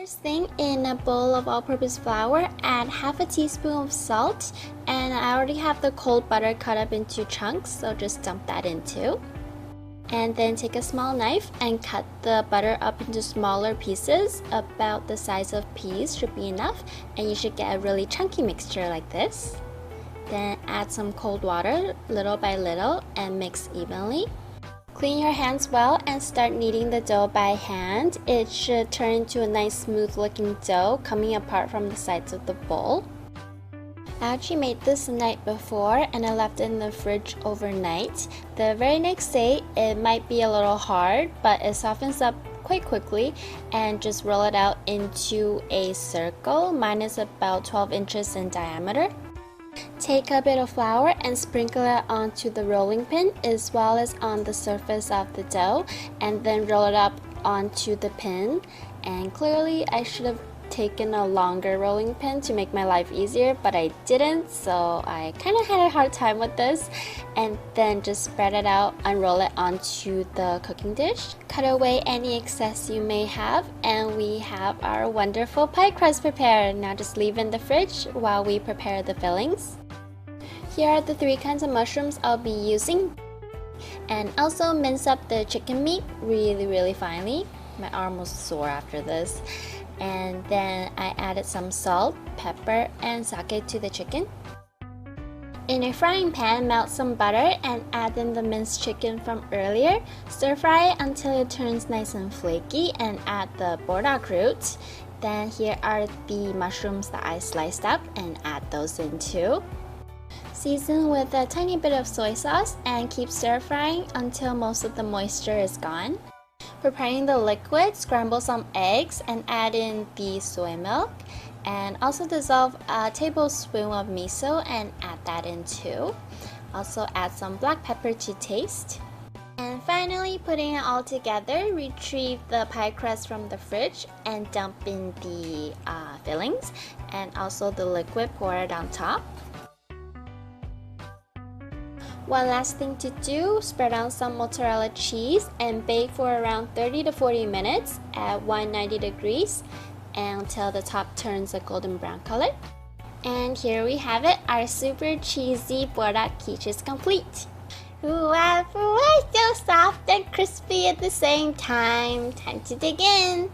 First thing, in a bowl of all-purpose flour, add half a teaspoon of salt, and I already have the cold butter cut up into chunks, so just dump that in too. And then take a small knife and cut the butter up into smaller pieces, about the size of peas should be enough, and you should get a really chunky mixture like this. Then add some cold water little by little and mix evenly. Clean your hands well and start kneading the dough by hand. It should turn into a nice smooth looking dough coming apart from the sides of the bowl. I actually made this the night before and I left it in the fridge overnight. The very next day it might be a little hard, but it softens up quite quickly, and just roll it out into a circle. Mine is about 12 inches in diameter. Take a bit of flour and sprinkle it onto the rolling pin as well as on the surface of the dough, and then roll it up onto the pin. And clearly I should have taken a longer rolling pin to make my life easier, but I didn't, so I kind of had a hard time with this. And then just spread it out, unroll it onto the cooking dish, cut away any excess you may have, and we have our wonderful pie crust prepared. Now just leave in the fridge while we prepare the fillings. Here are the 3 kinds of mushrooms I'll be using, and also mince up the chicken meat really finely. My arm was sore after this. And then I added some salt, pepper, and sake to the chicken. In a frying pan, melt some butter and add in the minced chicken from earlier. Stir fry it until it turns nice and flaky, and add the burdock root. Then here are the mushrooms that I sliced up, and add those in too. Season with a tiny bit of soy sauce and keep stir frying until most of the moisture is gone. Preparing the liquid, scramble some eggs and add in the soy milk, and also dissolve a tablespoon of miso and add that in too. Also add some black pepper to taste. And finally, putting it all together, retrieve the pie crust from the fridge and dump in the fillings, and also the liquid, pour it on top. One last thing to do, spread on some mozzarella cheese and bake for around 30 to 40 minutes at 190 degrees until the top turns a golden brown color. And here we have it, our super cheesy burdock quiche is complete. Ooh, so soft and crispy at the same time. Time to dig in.